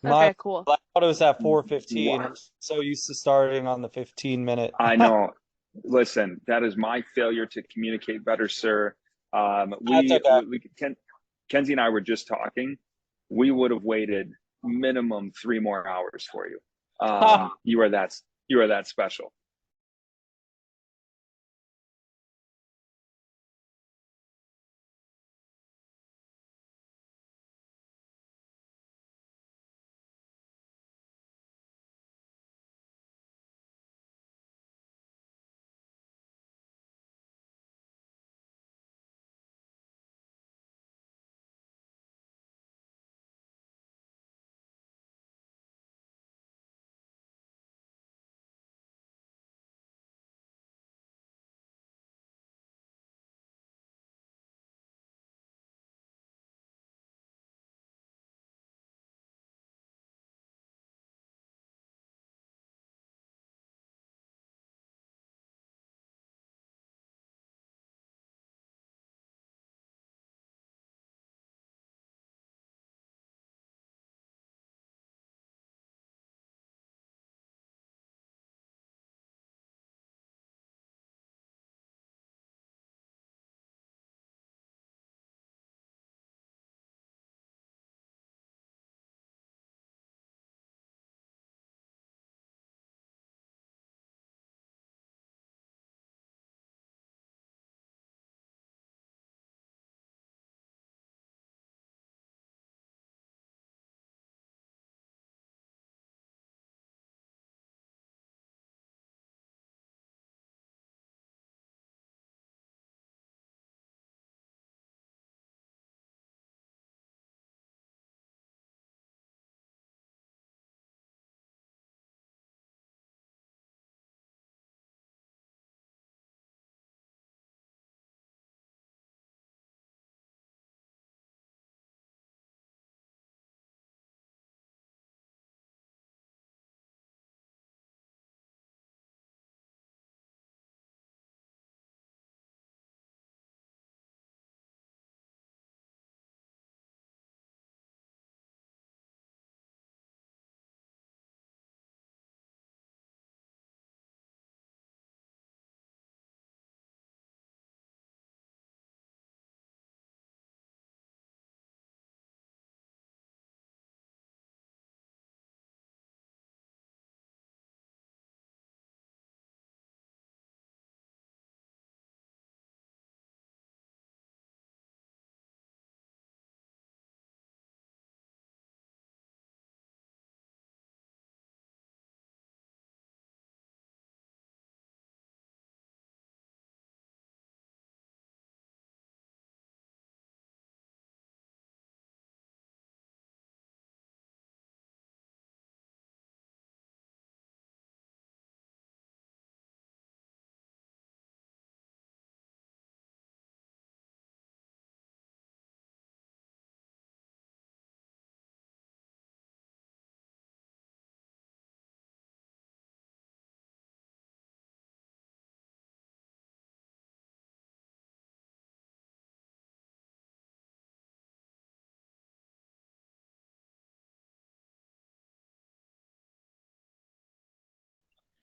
My, Okay, cool. I thought it was at 4:15. Wow. I'm so used to starting on the 15-minute. I know. Listen, that is my failure to communicate better, sir. That's okay. Kenzie and I were just talking. We would have waited minimum 3 more hours for you. You are that special.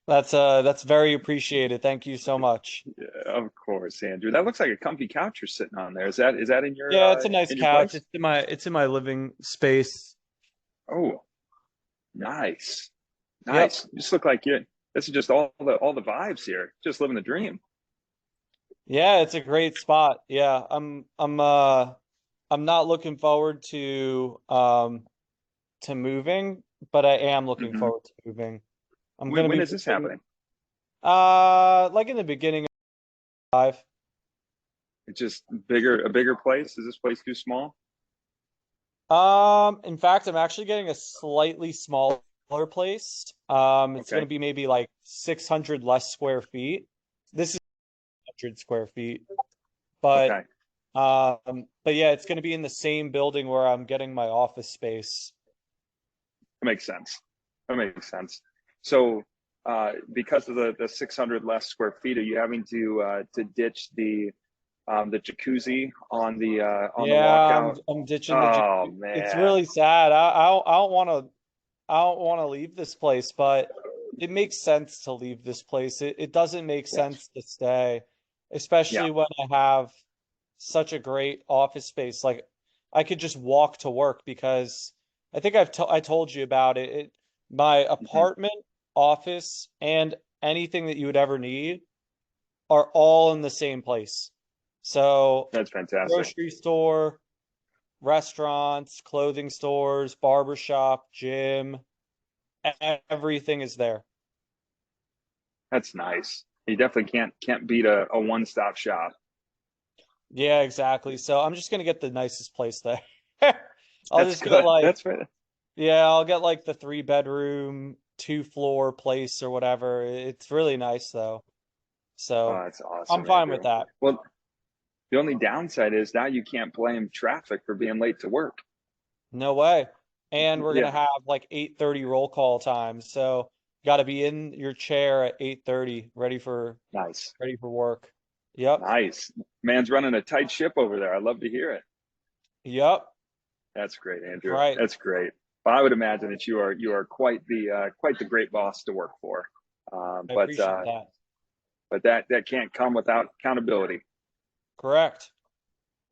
That's very appreciated. Thank you so much. Yeah, of course, Andrew. That looks like a comfy couch you're sitting on there. Is that Yeah, it's a nice in your couch. place? It's in my living space. Oh, nice. Yep. Nice. You just look like you this is just all the vibes here. Just living the dream. Yeah, it's a great spot. Yeah, I'm not looking forward to moving, but I am looking Hmm. forward to moving. I'm gonna When be is this moving happening? like in the beginning of five. It's just a bigger place? Is this place too small? In fact, I'm actually getting a slightly smaller place. It's gonna Okay. be maybe like 600 less square feet. This is 100 square feet, but Okay. yeah, it's gonna be in the same building where I'm getting my office space. That makes sense. That makes sense. So, because of the 600 less square feet, are you having to ditch the jacuzzi on the Yeah, walkout? I'm ditching the Oh jacuzzi. It's man. really sad. I don't want to. I don't want to leave this place, but it makes sense to leave this place. It doesn't make Yes. sense to stay, Yeah. especially when I have such a great office space. Like I could just walk to work because I think I told you about it. My Hmm. apartment, office, and anything that you would ever need are all in the same place. So, That's fantastic. grocery store, restaurants, clothing stores, barbershop, gym, everything is there. That's nice. You definitely can't beat a one-stop shop. Yeah, exactly. So I'm just gonna get the nicest place there. I'll That's just get good. like, That's right. yeah, I'll get like the 3 bedroom, 2 floor place or whatever. It's really nice though. Oh, So that's I'm awesome, fine with Andrew. that. Well, the only downside is now you can't blame traffic for being late to work. No way. And we're gonna Yeah, have like 8:30 roll call time. So you gotta be in your chair at 8:30, nice, ready for work. Yep. nice. Man's running a tight ship over there. I love to hear it. Yep. That's great, Andrew. Right. That's great. But I would imagine that you are quite the great boss to work for. Um, I but appreciate uh, that. but that can't come without accountability. Correct.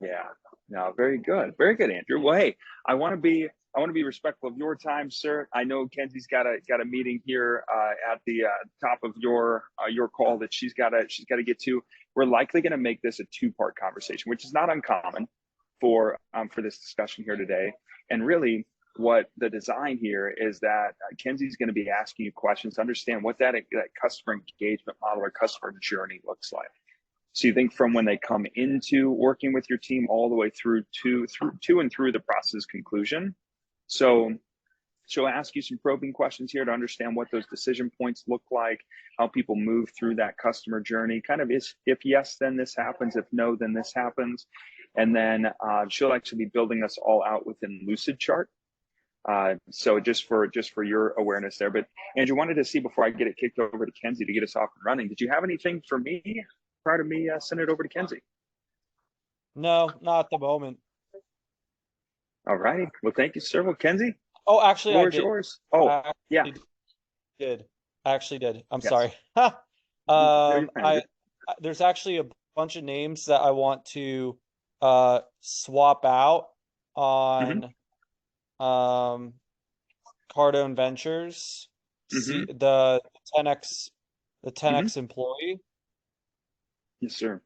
Yeah. No, very good, Andrew. Well, hey, I want to be I want to be respectful of your time, sir. I know Kenzie's got a meeting here at the top of your call that she's got to get to. We're likely going to make this a two-part conversation, which is not uncommon for this discussion here today. And really, what the design here is that Kenzie's going to be asking you questions to understand what that customer engagement model or customer journey looks like. So you think from when they come into working with your team all the way through the process conclusion. So she'll ask you some probing questions here to understand what those decision points look like, how people move through that customer journey. Kind of is if yes, then this happens. If no, then this happens. And then she'll actually be building us all out within Lucid Chart. So just for your awareness there. But Andrew, wanted to see before I get it kicked over to Kenzie to get us off and running. Did you have anything for me prior to me sending it over to Kenzie? No, not at the moment. All righty. Well, thank you, sir. Well, Kenzie, Oh, actually, I floor is did. yours. Oh, I yeah. actually did. I actually did. I'm Yes. sorry. No, you're fine, Andrew. There's actually a bunch of names that I want to swap out Mm-hmm. on um Cardone Ventures, Mm-hmm. see the 10x Mm-hmm. employee. Yes, sir.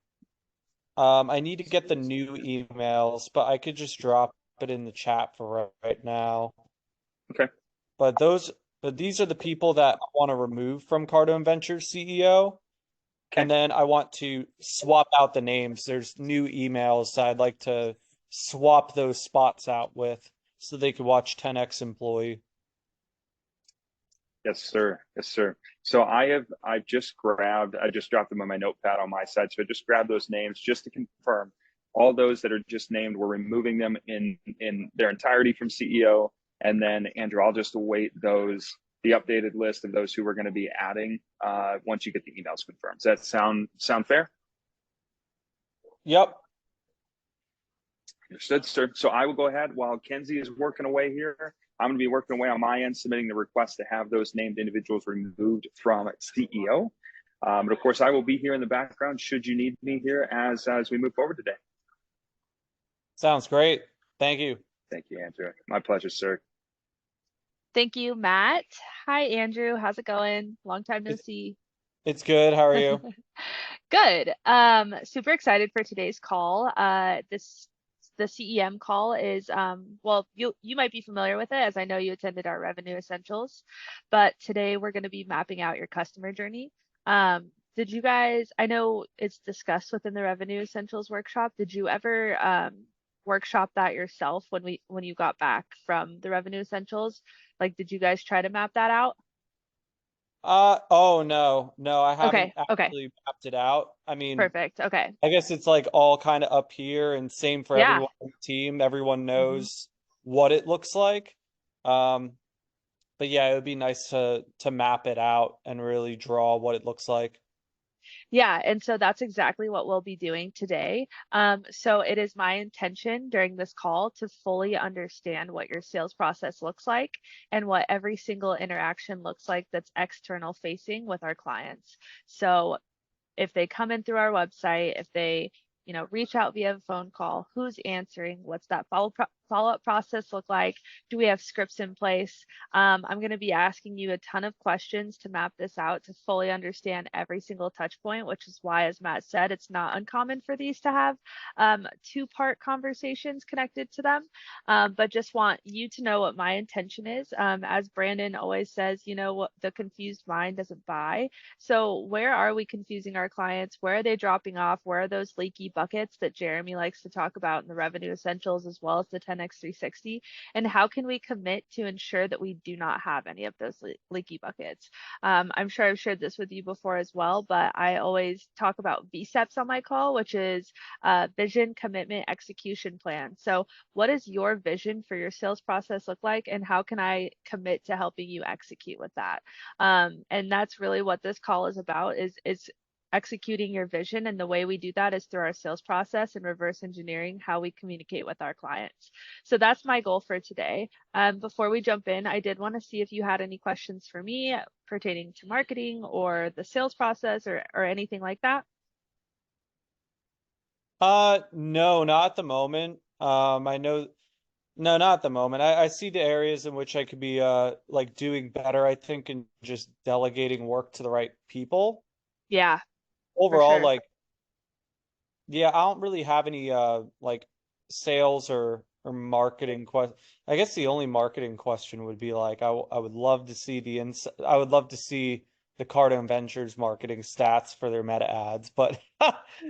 I need to get the new emails, but I could just drop it in the chat for right now. Okay. But these are the people that I want to remove from Cardone Ventures CEO. Okay. And then I want to swap out the names. There's new emails that I'd like to swap those spots out with so they could watch 10x employee. Yes, sir. Yes, sir. So I just dropped them on my notepad on my side. So I just grabbed those names just to confirm all those that are just named. We're removing them in their entirety from CEO. And then Andrew, I'll just await the updated list of those who we're going to be adding once you get the emails confirmed. Does that sound fair? Yep. Understood, sir. So I will go ahead while Kenzie is working away here. I'm going to be working away on my end, submitting the request to have those named individuals removed from CEO. But of course, I will be here in the background should you need me here as we move forward today. Sounds great. Thank you. Thank you, Andrew. My pleasure, sir. Thank you, Matt. Hi, Andrew. How's it going? Long time no It, see. it's good. How are you? Good. Super excited for today's call. The CEM call is well, you might be familiar with it as I know you attended our Revenue Essentials, but today we're going to be mapping out your customer journey. Did you guys, I know it's discussed within the Revenue Essentials workshop. Did you ever workshop that yourself when you got back from the Revenue Essentials? Like, did you guys try to map that out? Oh no, I haven't Okay, actually mapped it out. I mean, perfect. Okay, I guess it's like all kind of up here and same for yeah. everyone on the team. Everyone hmm knows what it looks like. Um, but yeah, it would be nice to map it out and really draw what it looks like. Yeah, and so that's exactly what we'll be doing today. So it is my intention during this call to fully understand what your sales process looks like and what every single interaction looks like that's external facing with our clients. So if they come in through our website, if they, reach out via phone call, who's answering, what's that follow-up process look like? Do we have scripts in place? I'm going to be asking you a ton of questions to map this out to fully understand every single touch point, which is why, as Matt said, it's not uncommon for these to have two-part conversations connected to them. But just want you to know what my intention is. As Brandon always says, what the confused mind doesn't buy. So where are we confusing our clients? Where are they dropping off? Where are those leaky buckets that Jeremy likes to talk about in the revenue essentials as well as the 10x 360? And how can we commit to ensure that we do not have any of those leaky buckets? I'm sure I've shared this with you before as well, but I always talk about VSEPs on my call, which is vision, commitment, execution plan. So what does your vision for your sales process look like, and how can I commit to helping you execute with that? And that's really what this call is about, is executing your vision. And the way we do that is through our sales process and reverse engineering how we communicate with our clients. So that's my goal for today. Before we jump in, I did want to see if you had any questions for me pertaining to marketing or the sales process or anything like that. No, not at the moment. I know, no, not at the moment. I see the areas in which I could be like doing better, I think, and just delegating work to the right people. Yeah, for Overall, sure. like, yeah, I don't really have any like sales or marketing question. I guess the only marketing question would be like I would love to see I would love to see the Cardone Ventures marketing stats for their meta ads, but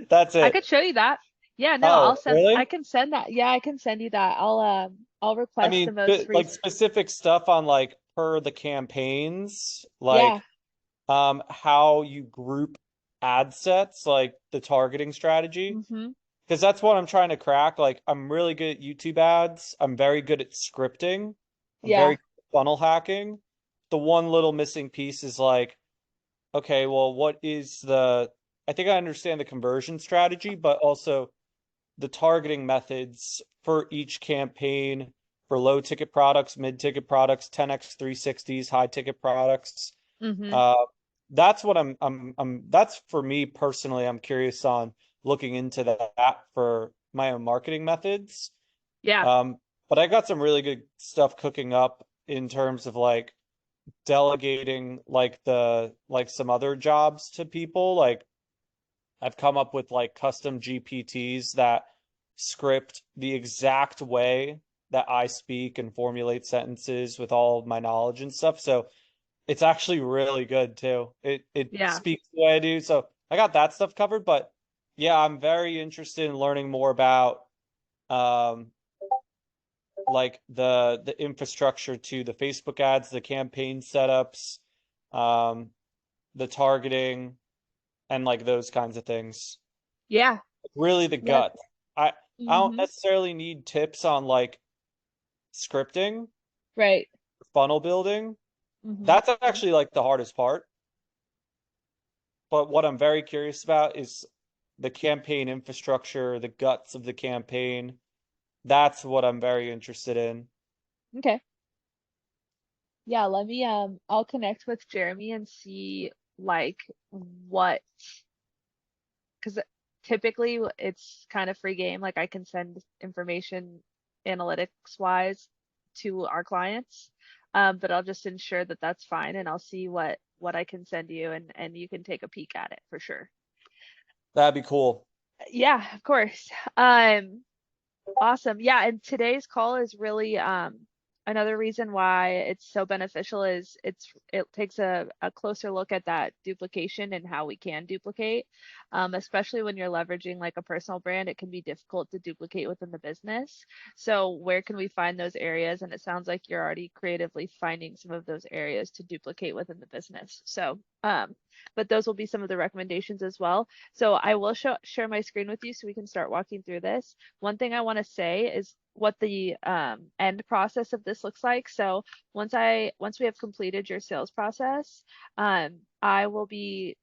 that's I it. could show you that. Yeah, no, Oh, I really? can send that. Yeah, I can send you that. I'll I request the mean, most like recent. specific stuff on like per the campaigns, Yeah. like how you group ad sets, like the targeting strategy. Mm-hmm. Because that's what I'm trying to crack. Like, I'm really good at YouTube ads. I'm very good at scripting. I'm very Yeah. good at funnel hacking. The one little missing piece is like, okay, well, I think I understand the conversion strategy, but also the targeting methods for each campaign for low ticket products, mid ticket products, 10x 360s, high ticket products. Mm-hmm. Uh, that's what that's for me personally, I'm curious on looking into that for my own marketing methods. Yeah. Um, but I got some really good stuff cooking up in terms of like delegating like some other jobs to people. Like I've come up with like custom GPTs that script the exact way that I speak and formulate sentences with all of my knowledge and stuff. So it's actually really good too. It Yeah. speaks the way I do. So I got that stuff covered, but yeah, I'm very interested in learning more about um like the infrastructure to the Facebook ads, the campaign setups, um, the targeting, and like those kinds of things. Yeah. Really the Yeah. gut. I I don't Mm-hmm. necessarily need tips on like scripting, Right. funnel building. Mm-hmm. That's actually like the hardest part. But what I'm very curious about is the campaign infrastructure, the guts of the campaign. That's what I'm very interested in. Okay. Yeah, let me I'll connect with Jeremy and see like what, because typically it's kind of free game. Like I can send information analytics wise to our clients. But I'll just ensure that that's fine, and I'll see what I can send you, and you can take a peek at it for sure. That'd be cool. Yeah, of course. Awesome. Yeah, and today's call is really another reason why it's so beneficial is it takes a closer look at that duplication and how we can duplicate. Especially when you're leveraging like a personal brand, it can be difficult to duplicate within the business. So where can we find those areas? And it sounds like you're already creatively finding some of those areas to duplicate within the business. So but those will be some of the recommendations as well. So I will share my screen with you so we can start walking through this. One thing I want to say is what the end process of this looks like. So once we have completed your sales process, I will be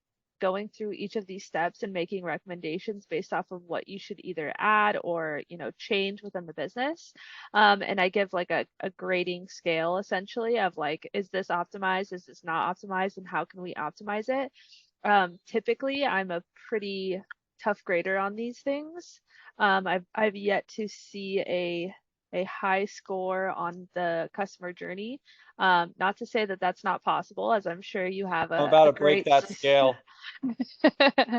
going through each of these steps and making recommendations based off of what you should either add or, change within the business. And I give like a grading scale essentially of like, is this optimized? Is this not optimized? And how can we optimize it? Typically, I'm a pretty tough grader on these things. I've yet to see a high score on the customer journey. Not to say that that's not possible, as I'm sure you have I'm about a to break great that scale. I'm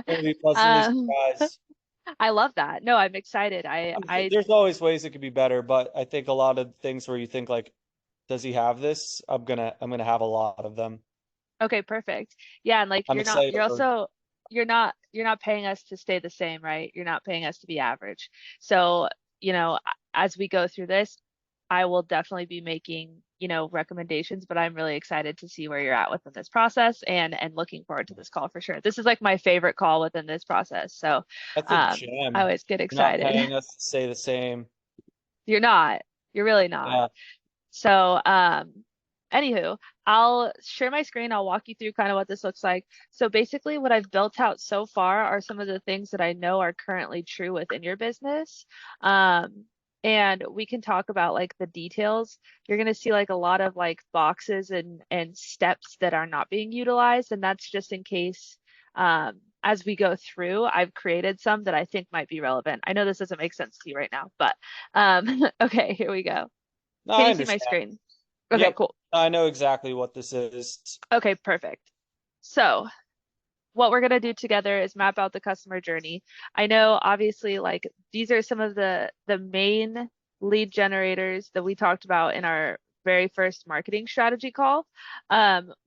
gonna be pleasantly um, surprised. I love that. No, I'm excited. There's always ways it could be better, but I think a lot of things where you think like, does he have this? I'm gonna have a lot of them. Okay, perfect. Yeah, and like I'm excited to learn. you're not paying us to stay the same, right? You're not paying us to be average. So, as we go through this, I will definitely be making, recommendations, but I'm really excited to see where you're at within this process and looking forward to this call for sure. This is like my favorite call within this process. So, That's a um, I gem. always get You're not excited. paying us to say the same. You're not. You're really not. Yeah. So, anywho, I'll share my screen. I'll walk you through kind of what this looks like. So basically what I've built out so far are some of the things that I know are currently true within your business. Um, and we can talk about like the details. You're going to see like a lot of like boxes and steps that are not being utilized. And that's just in case, as we go through, I've created some that I think might be relevant. I know this doesn't make sense to you right now, but, okay, here we go. No, Can I you see my understand. screen? Okay, Yep. cool. I know exactly what this is. Okay, perfect. So what we're gonna do together is map out the customer journey. I know obviously like these are some of the main lead generators that we talked about in our very first marketing strategy call.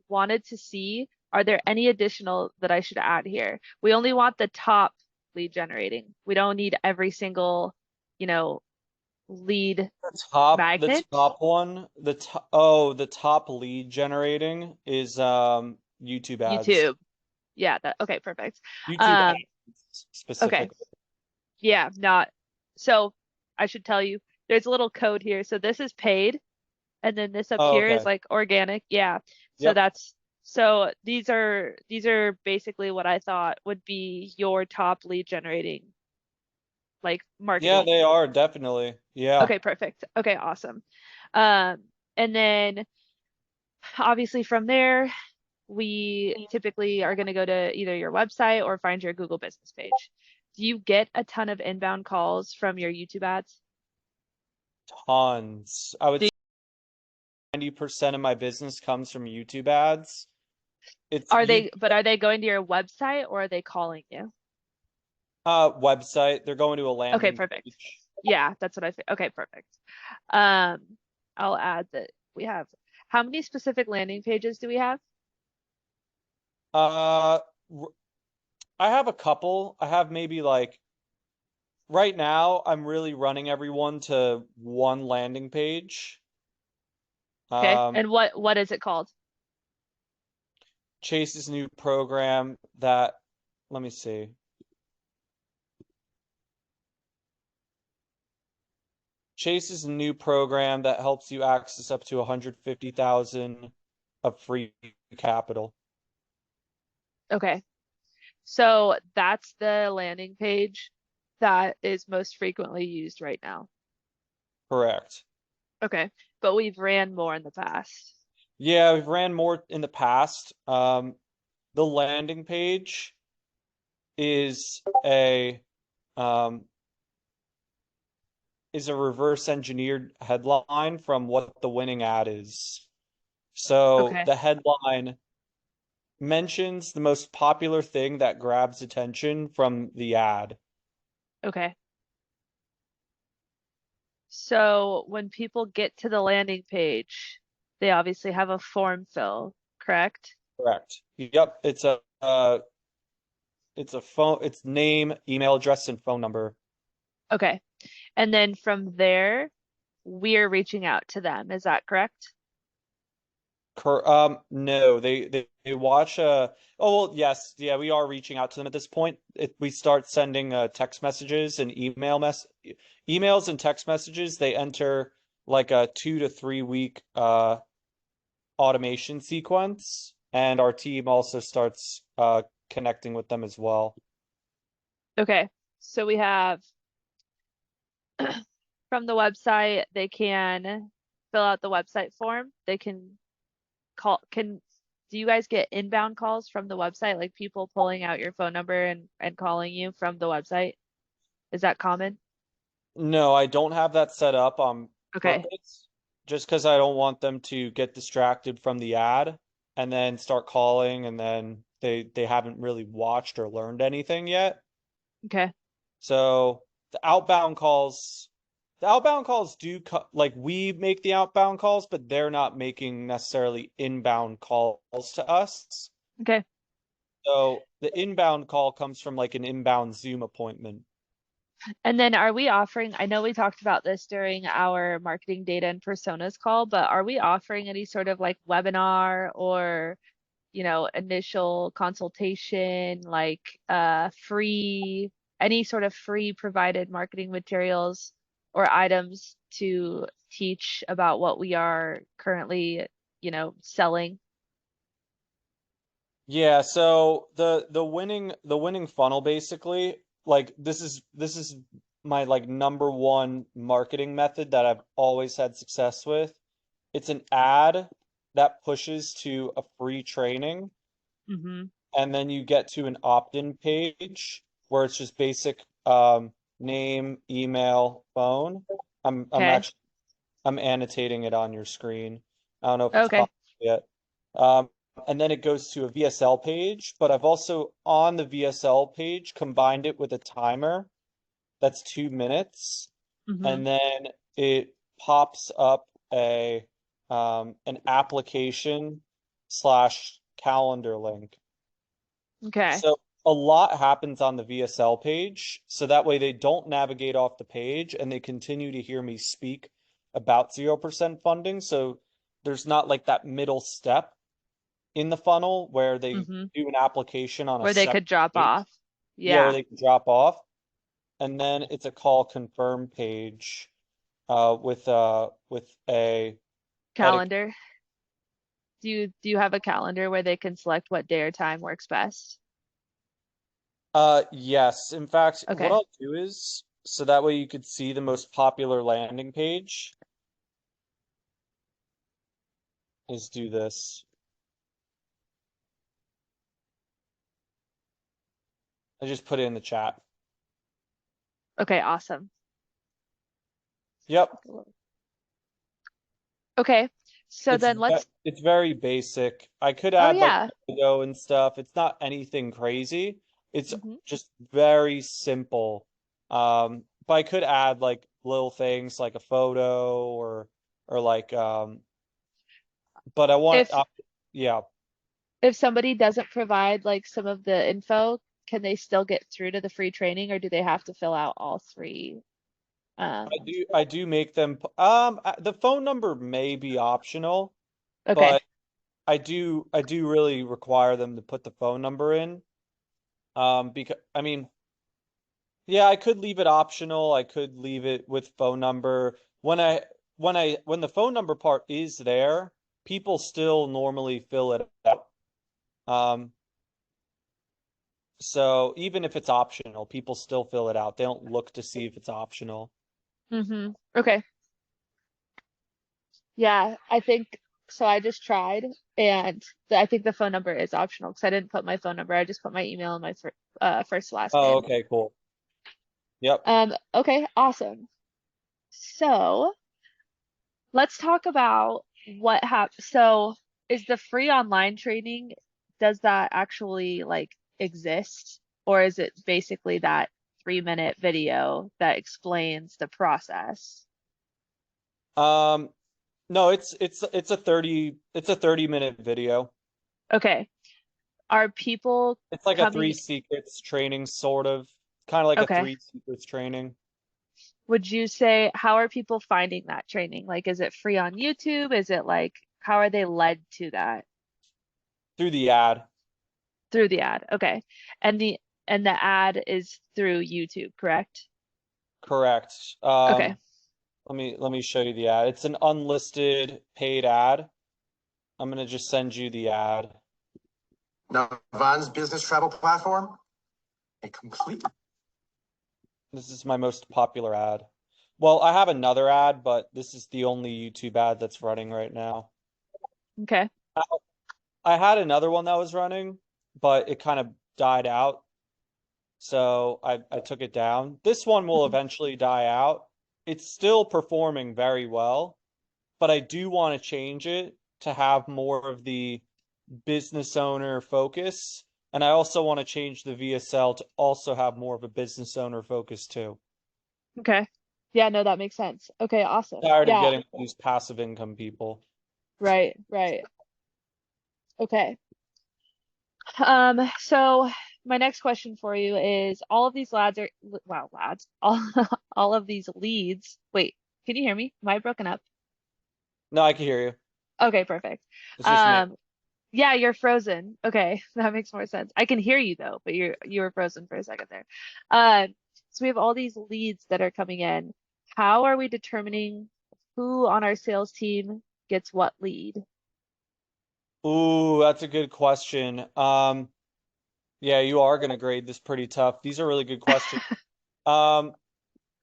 Wanted to see, are there any additional that I should add here? We only want the top lead generating. We don't need every single, you know, lead The magnet. top one, the top lead generating is YouTube ads. YouTube. Yeah, that okay, perfect. YouTube Um, ads okay. specifically. Yeah, not so I should tell you there's a little code here. So this is paid and then this up Oh, here is okay. like organic. Yeah. So Yep. these are basically what I thought would be your top lead generating like Yeah, marketing. they are definitely. Yeah. Okay, perfect. Okay, awesome. And then obviously from there we typically are going to go to either your website or find your Google business page. Do you get a ton of inbound calls from your YouTube ads? Tons. I would Do say 90% of my business comes from YouTube ads. It's Are you they going to your website or are they calling you? website. They're going to a Okay, landing perfect. page. Yeah, that's what I think. Okay, perfect. Um, I'll add that we have how many specific landing pages do we have? Uh, I have a couple. I have maybe like right now, I'm really running everyone to one landing page. Okay, Um, and what is it called? Chase's new program that, let me see. Chase's new program that helps you access up to 150,000 of free capital. Okay, so that's the landing page that is most frequently used right now. Correct. Okay, but we've ran more in the past. Yeah, we've ran more in the past. The landing page is um, a reverse engineered headline from what the winning ad is. So Okay, the headline mentions the most popular thing that grabs attention from the ad. okay. So when people get to the landing page, they obviously have a form fill, correct? Correct. Yep, it's a phone, it's name, email address, and phone number. Okay. And then from there, we're reaching out to them. Is that correct? No, they watch oh well, yes, yeah, we are reaching out to them at this point. We start sending text messages and emails and text messages. They enter like a 2 to 3 week automation sequence, and our team also starts connecting with them as well. Okay. So we have from the website, they can fill out the website form. They can do you guys get inbound calls from the website, like people pulling out your phone number and calling you from the website? Is that common? No, I don't have that set up on Okay. purpose, just because I don't want them to get distracted from the ad and then start calling and then they haven't really watched or learned anything yet. Okay. So the outbound calls do like we make the outbound calls, but they're not making necessarily inbound calls to us. Okay. So the inbound call comes from like an inbound Zoom appointment. And then are we offering, I know we talked about this during our marketing data and personas call, but are we offering any sort of like webinar or, initial consultation, like free, any sort of free provided marketing materials or items to teach about what we are currently, selling? Yeah, so the winning funnel basically, like this is my like number one marketing method that I've always had success with. It's an ad that pushes to a free training, Mm-hmm. and then you get to an opt-in page where it's just basic name, email, phone. I'm Okay. actually I'm annotating it on your screen. I don't know if it's Okay. popped yet. Um, and then it goes to a VSL page, but I've also on the VSL page combined it with a timer that's 2 minutes, Mm-hmm. and then it pops up a an application slash calendar link. Okay. So a lot happens on the VSL page, so that way they don't navigate off the page and they continue to hear me speak about 0% funding. So there's not like that middle step in the funnel where they Mm-hmm. do an application on a Where they separate could drop page. off. Yeah, where Yeah. they can drop off. And then it's a call confirm page with a edit. Calendar. Do you have a calendar where they can select what day or time works best? Yes. In fact, what Okay. I'll do is so that way you could see the most popular landing page is do this. I just put it in the chat. Okay, awesome. Yep. Take a look. Okay. So It's then let's, it's very basic. I could oh add like yeah. logo and stuff. It's not anything crazy. It's Hmm. just very simple. But I could add like little things like a photo or like but I want If yeah. if somebody doesn't provide like some of the info, can they still get through to the free training or do they have to fill out all three? I do make them the phone number may be optional, Okay. but I do really require them to put the phone number in. Because I mean, yeah, I could leave it optional. I could leave it with phone number. When the phone number part is there, people still normally fill it out. Um, so even if it's optional, people still fill it out. They don't look to see if it's optional. Okay. Yeah, I think so. I just tried, and I think the phone number is optional because I didn't put my phone number. I just put my email and my first last Oh, name. okay, cool. Yep. Okay, awesome. So let's talk about what happens. So is the free online training, does that actually like exist, or is it basically that 3-minute video that explains the process? Um, no, it's a 30-minute video. Okay. Are people It's like a three coming? secrets training, sort of, kind of like a Okay. three secrets training Would you say, how are people finding that training? Like, is it free on YouTube? Is it like, how are they led to that? through the ad. Through the ad. Okay. And the ad is through YouTube, correct? Correct. Okay. Let me show you the ad. It's an unlisted paid ad. I'm gonna just send you the ad. Navan's business travel platform, a complete. This is my most popular ad. Well, I have another ad, but this is the only YouTube ad that's running right now. Okay. I had another one that was running, but it kind of died out. So I took it down. This one will Mhm. eventually die out. It's still performing very well, but I do want to change it to have more of the business owner focus. And I also want to change the VSL to also have more of a business owner focus too. Okay. Yeah, no, that makes sense. Okay, awesome. Tired of Yeah, getting these passive income people. right, right. Okay. So my next question for you is all of these lads are wow, lads. All of these leads. Wait, can you hear me? Am I broken up? No, I can hear you. Okay, perfect. It's just me. Um, yeah, you're frozen. Okay, that makes more sense. I can hear you though, but you were frozen for a second there. So we have all these leads that are coming in. How are we determining who on our sales team gets what lead? Ooh, that's a good question. Yeah, you are going to grade this pretty tough. These are really good questions. Um,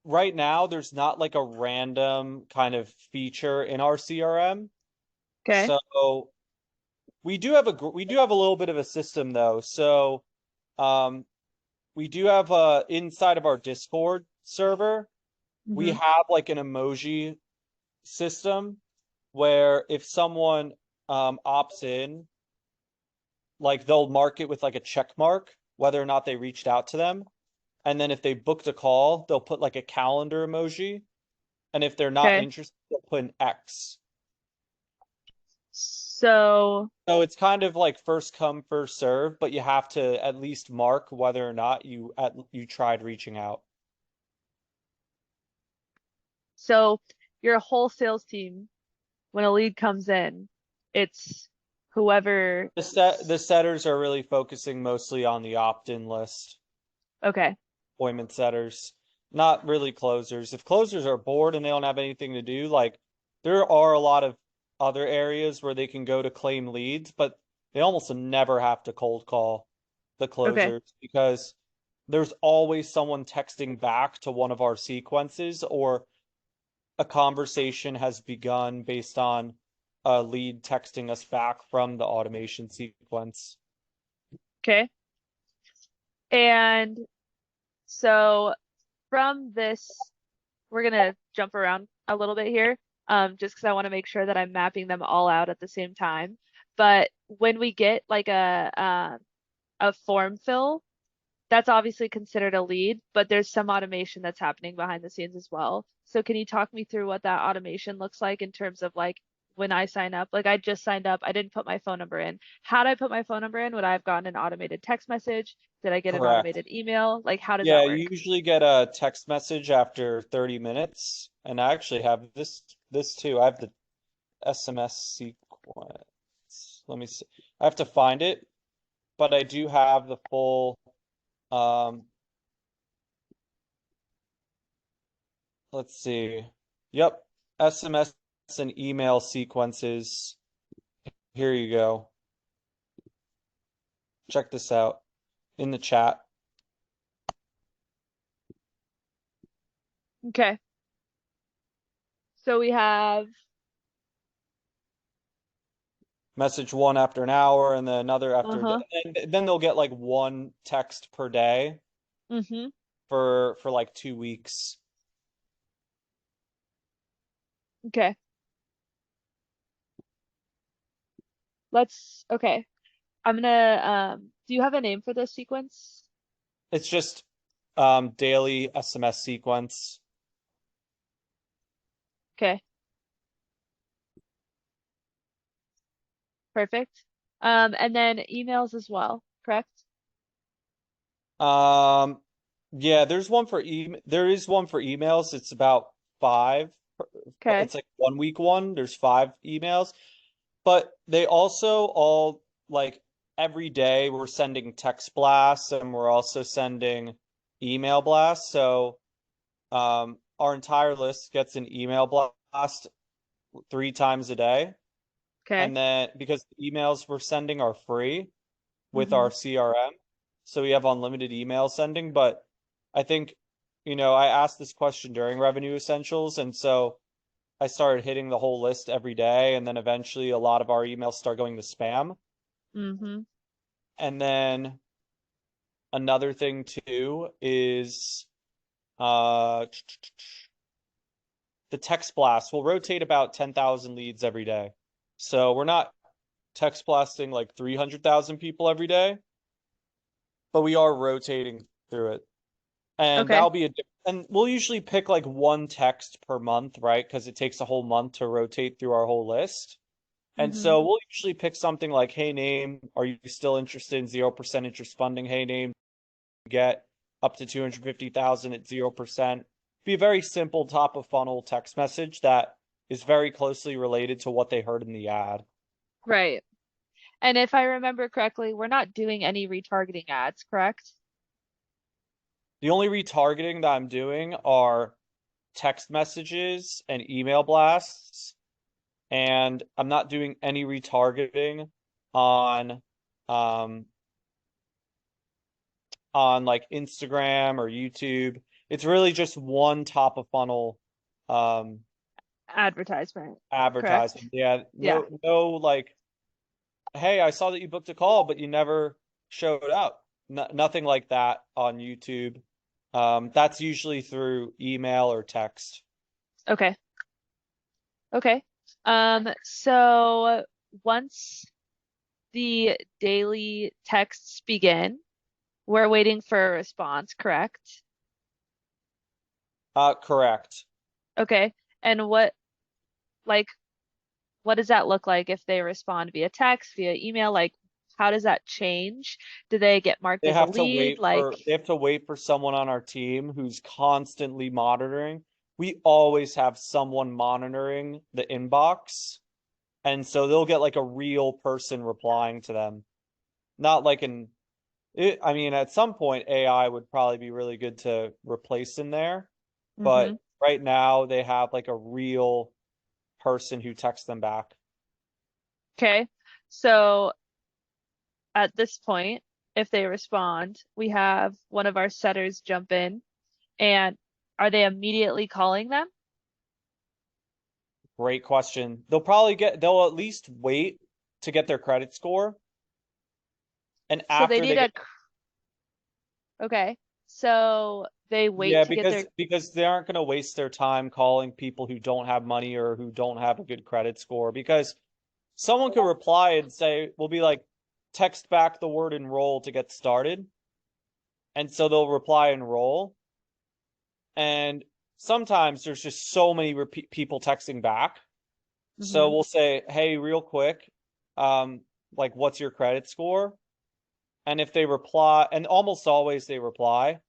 right now, there's not like a random kind of feature in our CRM. Okay. So we do have a little bit of a system though. So um, we do have inside of our Discord server, we Mm-hmm. have like an emoji system where if someone opts in, like they'll mark it with like a check mark whether or not they reached out to them. And then if they booked a call, they'll put like a calendar emoji. And if they're not Okay. interested, they'll put an X. So, So it's kind of like first come, first serve, but you have to at least mark whether or not you tried reaching out. so your whole sales team, when a lead comes in, it's whoever. The setters are really focusing mostly on the opt-in list, Okay. appointment setters, not really closers. If closers are bored and they don't have anything to do, like there are a lot of other areas where they can go to claim leads, but they almost never have to cold call the Okay. closers because there's always someone texting back to one of our sequences or a conversation has begun based on a lead texting us back from the automation sequence. Okay. And so from this, we're gonna jump around a little bit here, just because I want to make sure that I'm mapping them all out at the same time. But when we get like a form fill, that's obviously considered a lead, but there's some automation that's happening behind the scenes as well. So can you talk me through what that automation looks like in terms of like when I sign up? Like I just signed up, I didn't put my phone number in. Had I put my phone number in, would I have gotten an automated text message? Did I get an Correct. automated email? Like how does Yeah, that you work? usually get a text message after 30 minutes. And I actually have this too. I have the SMS sequence. Let me see. I have to find it, but I do have the full um let's see. Yep. SMS and email sequences. Here you go. Check this out in the chat. Okay. So we have, Message one after an hour and then another after uh-huh. and then they'll get like one text per day Mm-hmm. for like 2 weeks. Okay. Okay. I'm gonna, do you have a name for this sequence? It's just daily SMS sequence. Okay. Perfect. And then emails as well, correct? Um yeah, there is one for emails. It's about five. Okay. It's like 1 week one. There's 5 emails. But they also all like every day we're sending text blasts and we're also sending email blasts. So our entire list gets an email blast 3 times a day. Okay. And then because the emails we're sending are free, with our CRM. So we have unlimited email sending, but I think, I asked this question during Revenue Essentials, and so I started hitting the whole list every day, and then eventually a lot of our emails start going to spam. Mm-hmm. And then another thing too is the text blast will rotate about 10,000 leads every day. So we're not text blasting like 300,000 people every day, but we are rotating through it. And Okay. that'll be and we'll usually pick like one text per month, right? Because it takes a whole month to rotate through our whole list. And Mm-hmm. so we'll usually pick something like, hey, name, are you still interested in 0% interest funding? Hey, name, get up to 250,000 at 0%. Be a very simple top of funnel text message that is very closely related to what they heard in the ad. Right. And if I remember correctly, we're not doing any retargeting ads, correct? The only retargeting that I'm doing are text messages and email blasts, and I'm not doing any retargeting on um like Instagram or YouTube. It's really just one top of funnel um Advertisement, correct? advertising. Yeah, Yeah. no like, hey, I saw that you booked a call, but you never showed up. Nothing like that on YouTube. That's usually through email or text. Okay. Okay. So once the daily texts begin, we're waiting for a response, correct? Correct. Okay. And like, what does that look like if they respond via text, via email? Like, how does that change? Do they get marked They as a have to lead? wait Like, for they have to wait for someone on our team who's constantly monitoring. We always have someone monitoring the inbox, and so they'll get like a real person replying to them. Not like I mean, at some point AI would probably be really good to replace in there, hmm. but right now they have like a real person who texts them back. Okay. So at this point, if they respond, we have one of our setters jump in, and are they immediately calling them? Great question. They'll at least wait to get their credit score, and So they after need they get. okay. So they wait Yeah, to get their, because they aren't going to waste their time calling people who don't have money or who don't have a good credit score, because someone could reply and say, we'll be like, text back the word enroll to get started. And so they'll reply enroll. And sometimes there's just so many people texting back. So hmm. we'll say, hey, real quick, um, like, what's your credit score? And if they reply, and almost always they reply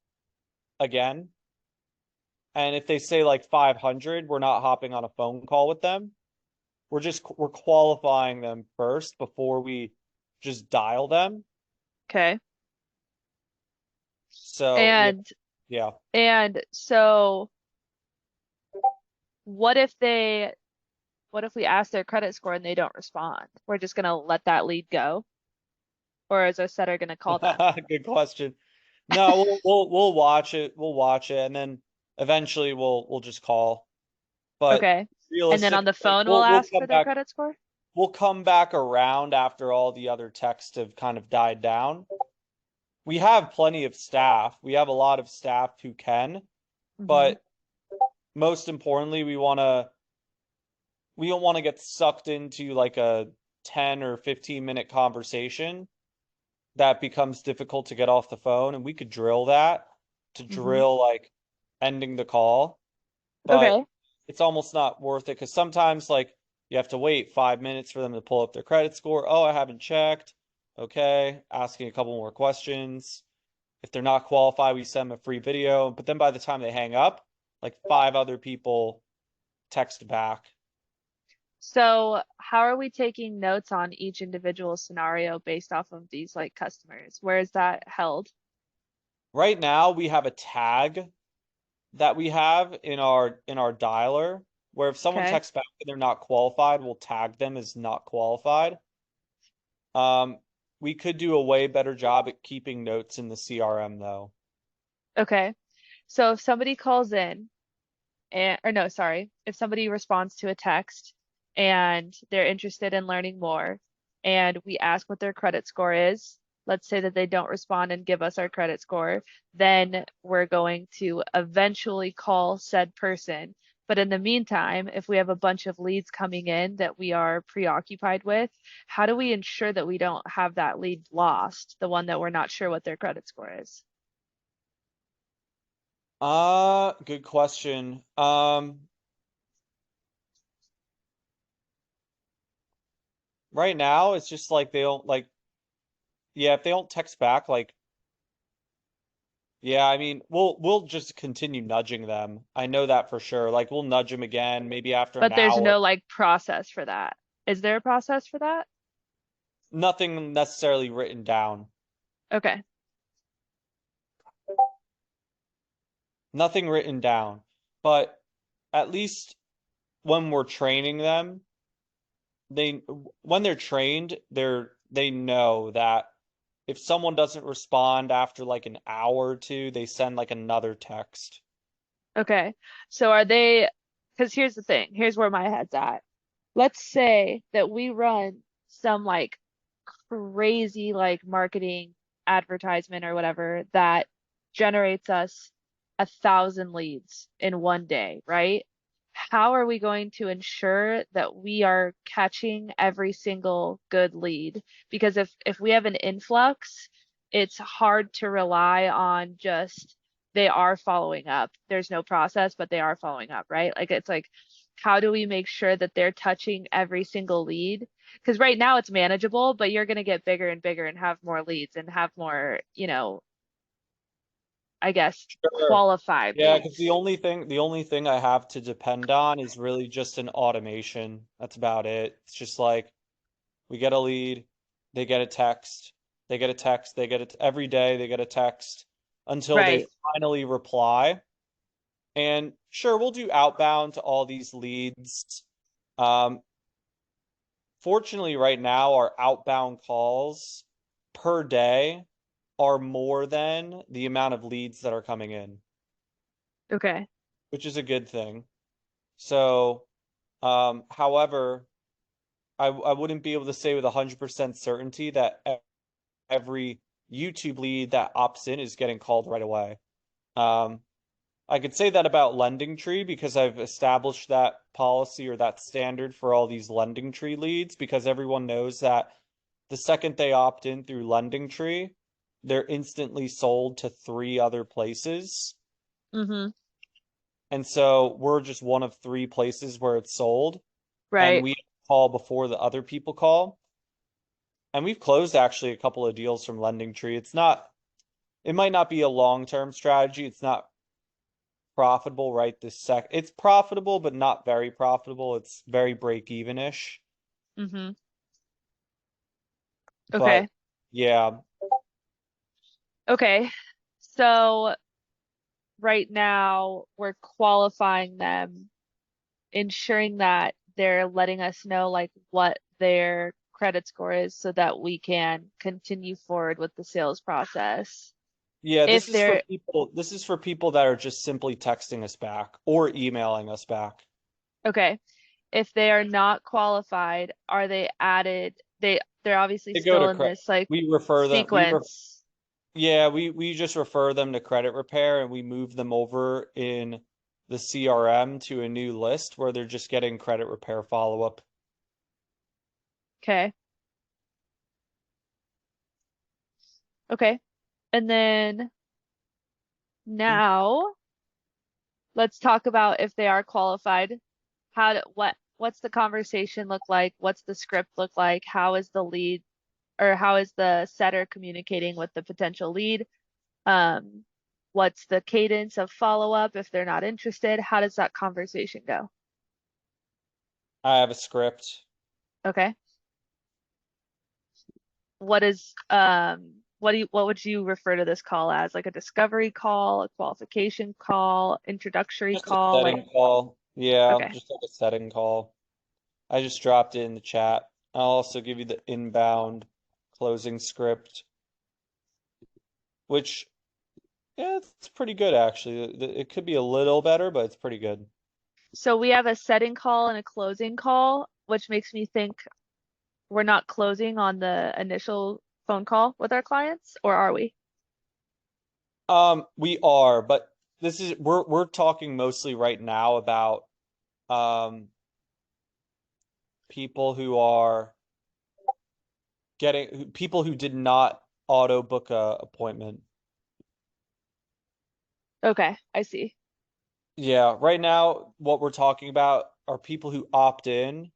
again. And if they say like 500, we're not hopping on a phone call with them. We're qualifying them first before we just dial them. Okay. So yeah, And yeah. and so what if they what if we ask their credit score and they don't respond? We're just gonna let that lead go, or is our setter gonna call them? Good question. No, we'll watch it. We'll watch it, and then eventually we'll just call. But Okay. And then on realistically, the like, phone we'll we'll ask come for their back. credit score? We'll come back around after all the other texts have kind of died down. We have plenty of staff. We have a lot of staff who can, Hmm. but most importantly, we don't want to get sucked into like a 10 or 15-minute conversation that becomes difficult to get off the phone, and we could drill that to Hmm. drill like ending the call, but Okay. it's almost not worth it because sometimes like you have to wait 5 minutes for them to pull up their credit score. Oh, I haven't checked. Okay, asking a couple more questions. If they're not qualified, we send them a free video, but then by the time they hang up, like five other people text back. So how are we taking notes on each individual scenario based off of these like customers? Where is that held? Right now, we have a tag that we have in our dialer where if someone Okay. texts back and they're not qualified, we'll tag them as not qualified. Um, we could do a way better job at keeping notes in the CRM though. Okay. So if somebody calls in and, or no, sorry, if somebody responds to a text and they're interested in learning more and we ask what their credit score is, let's say that they don't respond and give us our credit score, then we're going to eventually call said person. But in the meantime, if we have a bunch of leads coming in that we are preoccupied with, how do we ensure that we don't have that lead lost, the one that we're not sure what their credit score is? Good question. Right now it's just like they don't like, yeah, if they don't text back, like, yeah, I mean, we'll just continue nudging them. I know that for sure. Like we'll nudge them again, maybe after an But there's hour. no like process for that. Is there a process for that? Nothing necessarily written down. Okay. Nothing written down. But at least when we're training them, they when they're trained, they know that if someone doesn't respond after like an hour or two, they send like another text. Okay. So are they, because here's the thing, here's where my head's at. Let's say that we run some like crazy like marketing advertisement or whatever that generates us 1,000 leads in one day, right? How are we going to ensure that we are catching every single good lead? Because if we have an influx, it's hard to rely on just they are following up. There's no process, but they are following up, right? Like it's like, how do we make sure that they're touching every single lead? Because right now it's manageable, but you're going to get bigger and bigger and have more leads and have more, I guess, Sure. qualified Yeah, because leads. the only thing I have to depend on is really just an automation. That's about it. It's just like we get a lead, they get a text, they get a text, they get it every day, they get a text until they Right. finally reply. And sure, we'll do outbound to all these leads. Um, Fortunately, right now, our outbound calls per day are more than the amount of leads that are coming in, Okay. which is a good thing. So, however, I wouldn't be able to say with 100% certainty that every YouTube lead that opts in is getting called right away. Um, I could say that about Lending Tree because I've established that policy or that standard for all these Lending Tree leads because everyone knows that the second they opt in through Lending Tree, they're instantly sold to 3 other places. Mm-hmm. And so we're just one of 3 places where it's sold, and Right. we call before the other people call. And we've closed actually a couple of deals from Lending Tree. It might not be a long-term strategy. It's not profitable right this sec. It's profitable, but not very profitable. It's very break even-ish. Mm-hmm. But Okay. yeah, Okay. So right now we're qualifying them, ensuring that they're letting us know like what their credit score is so that we can continue forward with the sales process. yeah, If they're this is for people that are just simply texting us back or emailing us back. okay, if they are not qualified, are they added? They're obviously They go still to in credit. this like We refer them. sequence. Yeah, we just refer them to credit repair and we move them over in the CRM to a new list where they're just getting credit repair follow-up. Okay. Okay. And then now let's talk about if they are qualified. What's the conversation look like? What's the script look like? How is the lead or how is the setter communicating with the potential lead? Um, what's the cadence of follow-up if they're not interested? How does that conversation go? I have a script. Okay. What would you refer to this call as? Like a discovery call, a qualification call, introductory Just a call? Like, setting call. Yeah, okay. just like a setting call. I just dropped it in the chat. I'll also give you the inbound closing script, which, yeah, it's pretty good actually. It could be a little better, but it's pretty good. So we have a setting call and a closing call, which makes me think we're not closing on the initial phone call with our clients, or are we? We are, but we're talking mostly right now about um people who are people who did not auto book a appointment. Okay, I see. Yeah, right now what we're talking about are people who opt in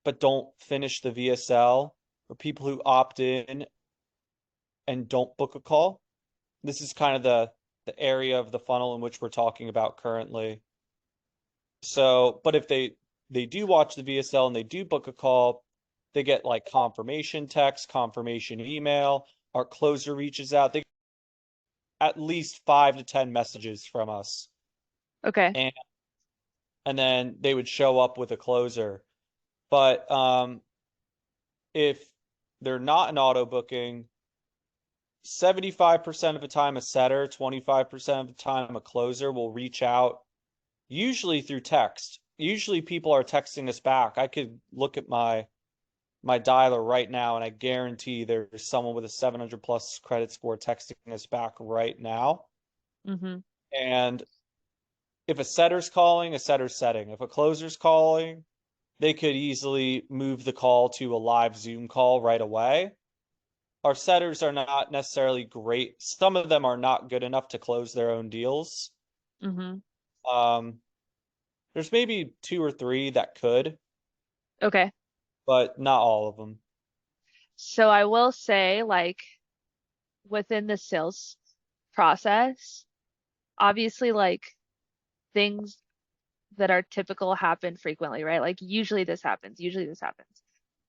but don't finish the VSL, or people who opt in and don't book a call. This is kind of the area of the funnel in which we're talking about currently. So, but if they do watch the VSL and they do book a call, they get like confirmation text, confirmation email, our closer reaches out. They get at least 5 to 10 messages from us. Okay. And then they would show up with a closer. But if they're not an auto booking, 75% of the time a setter, 25% of the time a closer will reach out, usually through text. Usually people are texting us back. I could look at my dialer right now and I guarantee there's someone with a 700 plus credit score texting us back right now. Mm-hmm. And if a setter's calling, a setter's setting. If a closer's calling, they could easily move the call to a live Zoom call right away. Our setters are not necessarily great. Some of them are not good enough to close their own deals. Mm-hmm. Um, there's maybe 2 or 3 that could, Okay. but not all of them. So I will say, like, within the sales process, obviously, like, things that are typical happen frequently, right? Like, usually this happens, usually this happens.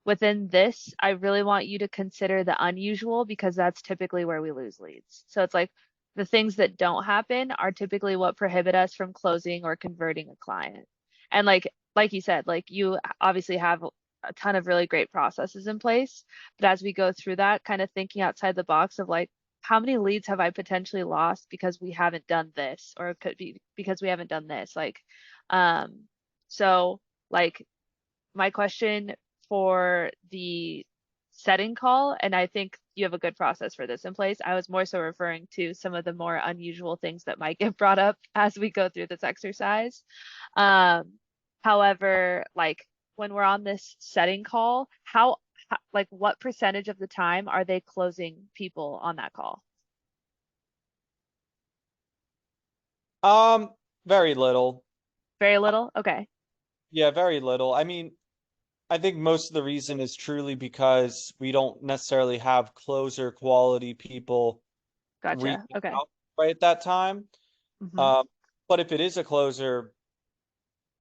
Within this, I really want you to consider the unusual because that's typically where we lose leads. So it's like the things that don't happen are typically what prohibit us from closing or converting a client. And like you said, like you obviously have a ton of really great processes in place, but as we go through that, kind of thinking outside the box of like, how many leads have I potentially lost because we haven't done this, or it could be because we haven't done this, um, so like my question for the setting call, and I think you have a good process for this in place. I was more so referring to some of the more unusual things that might get brought up as we go through this exercise. Um, However, like when we're on this setting call, like what percentage of the time are they closing people on that call? Um, very little. Very little? Okay, Yeah, very little. I mean, I think most of the reason is truly because we don't necessarily have closer quality people gotcha. reaching Okay. out right at that time. Hmm. Um, but if it is a closer,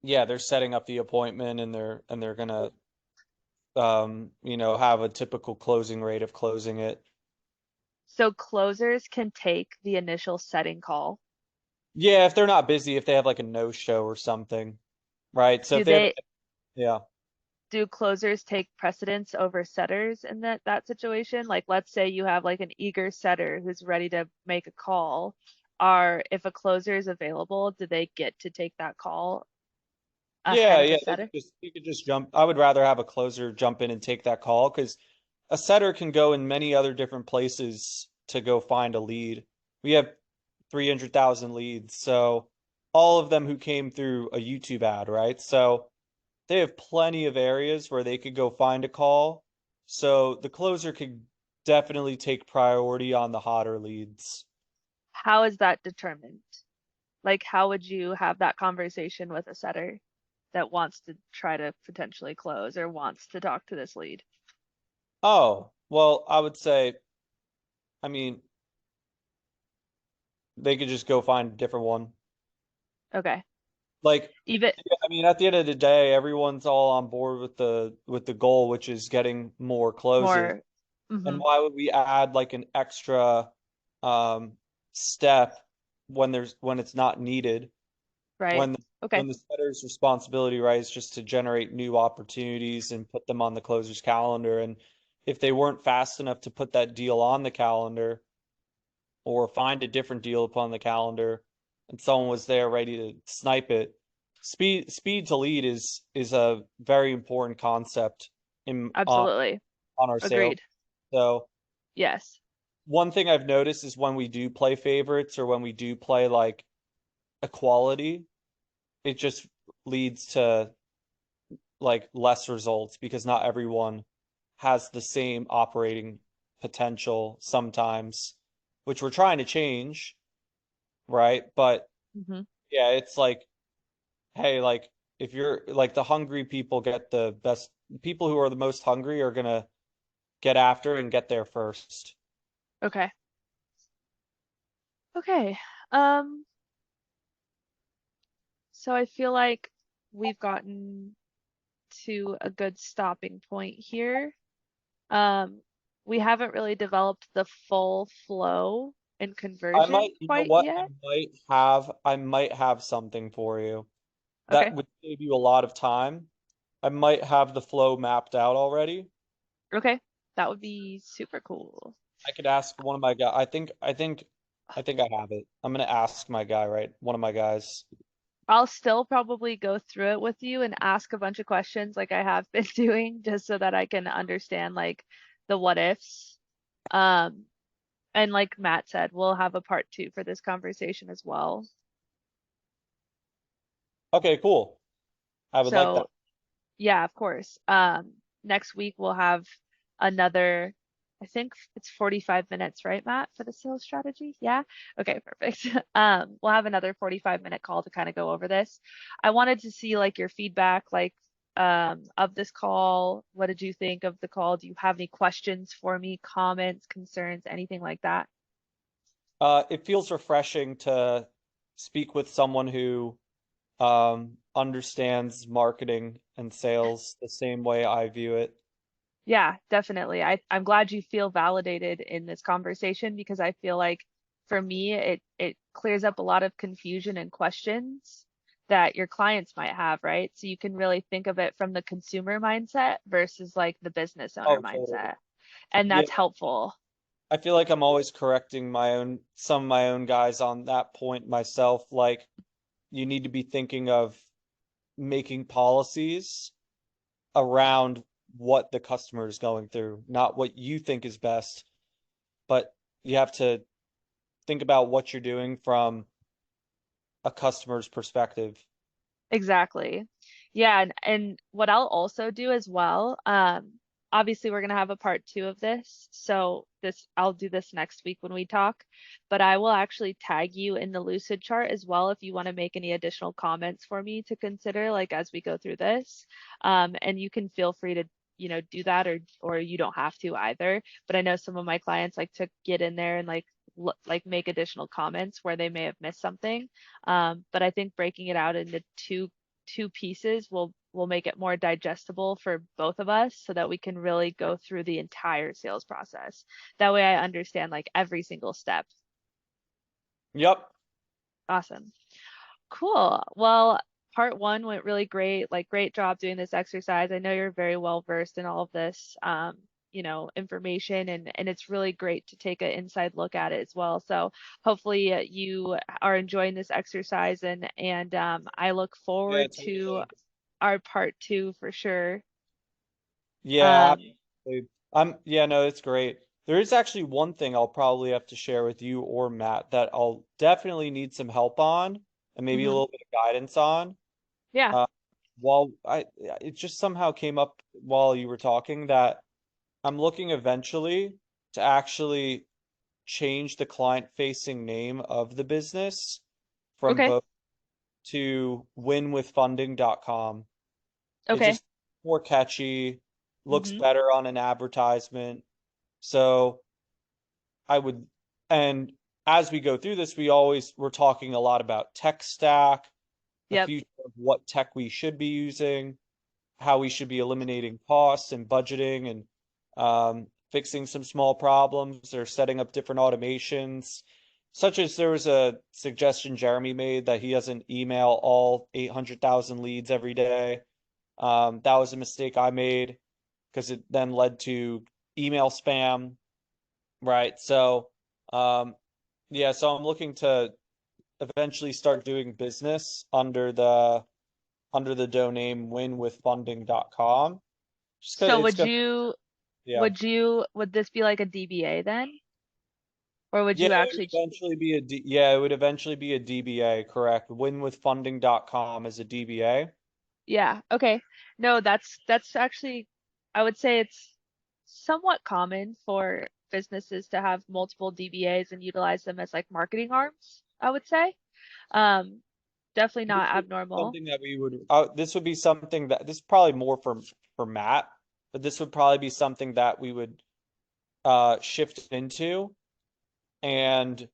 yeah, they're setting up the appointment and they're gonna have a typical closing rate of closing it. So closers can take the initial setting call. Yeah, if they're not busy, if they have like a no-show or something, right? So Do if they have, they yeah. do closers take precedence over setters in that situation? Like let's say you have like an eager setter who's ready to make a call. If a closer is available, do they get to take that call Yeah, ahead of yeah, a setter? you could just jump. I would rather have a closer jump in and take that call because a setter can go in many other different places to go find a lead. We have 300,000 leads, so all of them who came through a YouTube ad, right? So they have plenty of areas where they could go find a call. So the closer could definitely take priority on the hotter leads. How is that determined? Like how would you have that conversation with a setter that wants to try to potentially close or wants to talk to this lead? Oh, well, I would say, I mean, they could just go find a different one. Okay. Like, Even yeah, I mean, at the end of the day, everyone's all on board with the goal, which is getting more closes. more. And Hmm. why would we add like an extra um step when it's not needed? Right. When Okay. when the setter's responsibility, right, is just to generate new opportunities and put them on the closer's calendar. And if they weren't fast enough to put that deal on the calendar or find a different deal upon the calendar and someone was there ready to snipe it. Speed to lead is a very important concept in Absolutely. on our sales. Agreed. So Yes. one thing I've noticed is when we do play favorites or when we do play like equality, it just leads to like less results because not everyone has the same operating potential sometimes, which we're trying to change, right? But Hmm. yeah, it's like, hey, like if you're like the hungry people get the best, people who are the most hungry are gonna get after and get there first. Okay. Okay. Um, so I feel like we've gotten to a good stopping point here. Um, we haven't really developed the full flow and I conversion might, you know quite what? yet. I might have something for you that Okay. would save you a lot of time. I might have the flow mapped out already. Okay. That would be super cool. I could ask one of my guys. I think I have it. I'm gonna ask my guy, right? One of my guys. I'll still probably go through it with you and ask a bunch of questions like I have been doing just so that I can understand like the what ifs. Um, and like Matt said, we'll have a part two for this conversation as well. Okay, cool. I would like that. So yeah, of course. Next week we'll have another, I think it's 45 minutes, right, Matt, for the sales strategy? Yeah? Okay, perfect. We'll have another 45-minute call to kind of go over this. I wanted to see like your feedback, like of this call. What did you think of the call? Do you have any questions for me, comments, concerns, anything like that? It feels refreshing to speak with someone who understands marketing and sales the same way I view it. Yeah, definitely. I'm glad you feel validated in this conversation because I feel like for me it clears up a lot of confusion and questions that your clients might have, right? So you can really think of it from the consumer mindset versus like the business owner Oh, totally. mindset. And Yeah, that's helpful. I feel like I'm always correcting some of my own guys on that point myself. Like, you need to be thinking of making policies around what the customer is going through, not what you think is best, but you have to think about what you're doing from a customer's perspective. Exactly. Yeah, and what I'll also do as well, obviously we're gonna have a part two of this, so this I'll do this next week when we talk, but I will actually tag you in the Lucid chart as well if you want to make any additional comments for me to consider, like as we go through this. And you can feel free to, do that or you don't have to either. But I know some of my clients like to get in there and like make additional comments where they may have missed something. But I think breaking it out into two pieces will make it more digestible for both of us so that we can really go through the entire sales process. That way I understand like every single step. Yep. Awesome. Cool. Well, part one went really great. Like, great job doing this exercise. I know you're very well versed in all of this, information, and it's really great to take an inside look at it as well. So hopefully you are enjoying this exercise, and I look Yeah, forward to totally. our part two for sure. Yeah, Um, absolutely. Yeah, no, it's great. There is actually one thing I'll probably have to share with you or Matt that I'll definitely need some help on and maybe a mhm. little bit of guidance on. Yeah. Uh, it just somehow came up while you were talking that I'm looking eventually to actually change the client-facing name of the business from Okay. both to winwithfunding.com. It Okay. just more catchy, looks Hmm. better on an advertisement. So I would, and as we go through this, we're talking a lot about tech stack, the Yep. future of what tech we should be using, how we should be eliminating costs and budgeting and fixing some small problems or setting up different automations. Such as there was a suggestion Jeremy made that he doesn't email all 800,000 leads every day. That was a mistake I made because it then led to email spam, right? So yeah, so I'm looking to eventually start doing business under the domain winwithfunding.com. Just because So it's gonna, yeah. would this be like a DBA then? Or would Yeah, you it would actually eventually be yeah, it would eventually be a DBA, correct. Winwithfunding.com is a DBA. Yeah, okay. No, that's actually, I would say it's somewhat common for businesses to have multiple DBAs and utilize them as like marketing arms, I would say. Um, Definitely This not would be abnormal. something that we would this would be something that this is probably more for Matt, but this would probably be something that we would shift into. And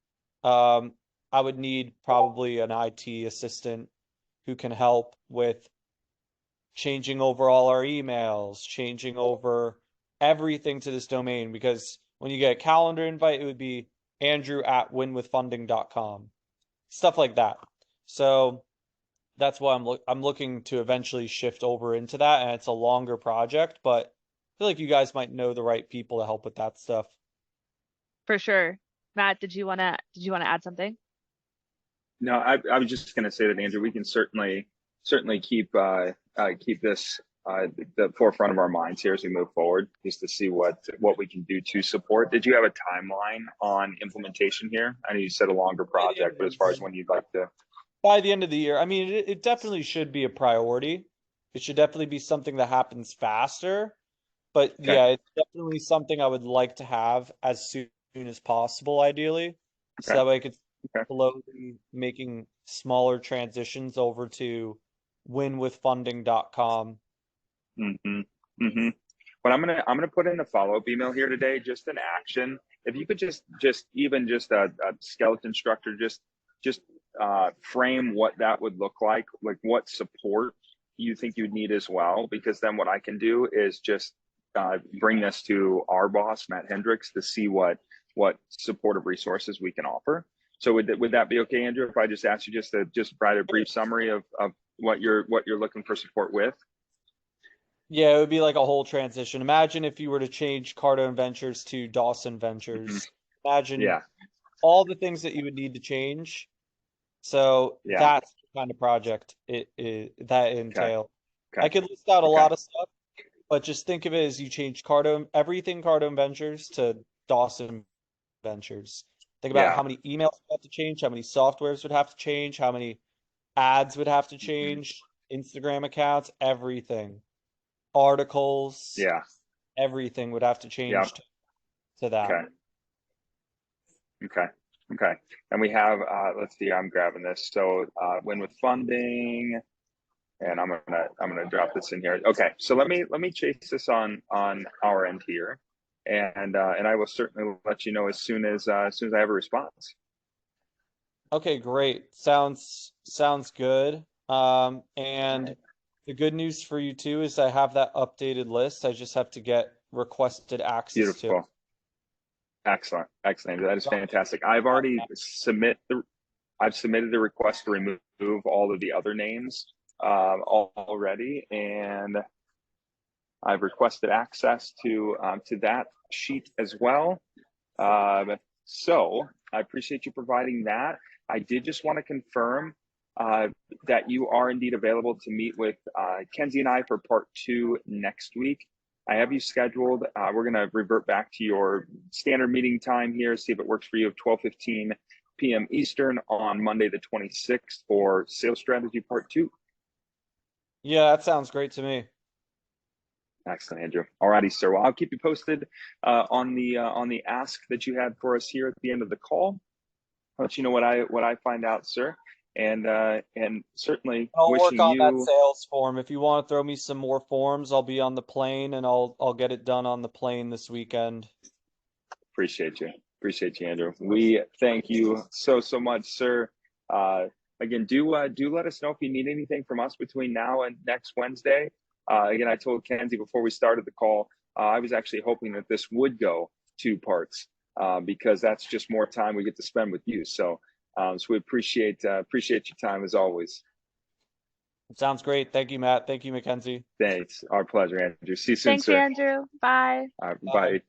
um I would need probably an IT assistant who can help with changing over all our emails, changing over everything to this domain, because when you get a calendar invite, it would be andrew@winwithfunding.com, stuff like that. So that's why I'm looking to eventually shift over into that, and it's a longer project, but I feel like you guys might know the right people to help with that stuff. For sure. Matt, did you wanna add something? No, I was just going to say that, Andrew, we can certainly keep this the forefront of our minds here as we move forward, just to see what we can do to support. Did you have a timeline on implementation here? I know you said a longer By the end project, of but the as far as year. when you'd like to, By the end of the year, I mean, it definitely should be a priority. It should definitely be something that happens faster. But okay, yeah, it's definitely something I would like to have as soon as possible, ideally, so okay, that way I could okay. slowly making smaller transitions over to winwithfunding.com. Mm-hmm. Mm-hmm. But I'm gonna put in a follow-up email here today, just an action. If you could just even just a skeleton structure, just frame what that would look like what support you think you'd need as well, because then what I can do is just bring this to our boss, Matt Hendricks, to see what supportive resources we can offer. So would that be okay, Andrew, if I just asked you just to just provide a brief summary of what you're looking for support with? Yeah, it would be like a whole transition. Imagine if you were to change Cardone Ventures to Dawson Mm-hmm. Ventures. Imagine Yeah, all the things that you would need to change. So yeah. that's the kind of project that Okay. entails. I Okay. could list out a Okay. lot of stuff, but just think of it as you change everything Cardone Ventures to Dawson Ventures. Think about Yeah. how many emails would have to change, how many softwares would have to change, how many ads would have to Hmm. change, Instagram accounts, everything, articles, Yeah. everything would have to Yep. change to that. Okay. Okay. Okay. And we have let's see, I'm grabbing this. So win with funding, and I'm gonna drop this in here. Okay. So let me chase this on our end here. And I will certainly let you know as soon as I have a response. Okay, great. Sounds good. And the good news for you too is I have that updated list. I just have to get requested access to it. Beautiful. Excellent. Excellent. That is Got fantastic. I've submitted the request to remove all of the other names already, and I've requested access to that sheet as well. So I appreciate you providing that. I did just want to confirm uh, that you are indeed available to meet with Kenzie and I for part 2 next week. I have you scheduled. We're going to revert back to your standard meeting time here, see if it works for you, of 12:15 p.m. Eastern on Monday the 26th for sales strategy part 2. Yeah, that sounds great to me. Excellent, Andrew. All righty, sir. Well, I'll keep you posted on the ask that you had for us here at the end of the call. I'll let you know what I find out, sir. And certainly I'll work wishing on that you sales form. If you want to throw me some more forms, I'll be on the plane and I'll get it done on the plane this weekend. appreciate you, Andrew. We thank you so much, sir. Again, do let us know if you need anything from us between now and next Wednesday. Again, I told Kenzie before we started the call, I was actually hoping that this would go 2 parts because that's just more time we get to spend with you. So we appreciate your time as always. Sounds great. Thank you, Matt. Thank you, Mackenzie. Thanks. Our pleasure, Andrew. See you soon, Thanks, sir. Andrew. Bye. Bye. Bye.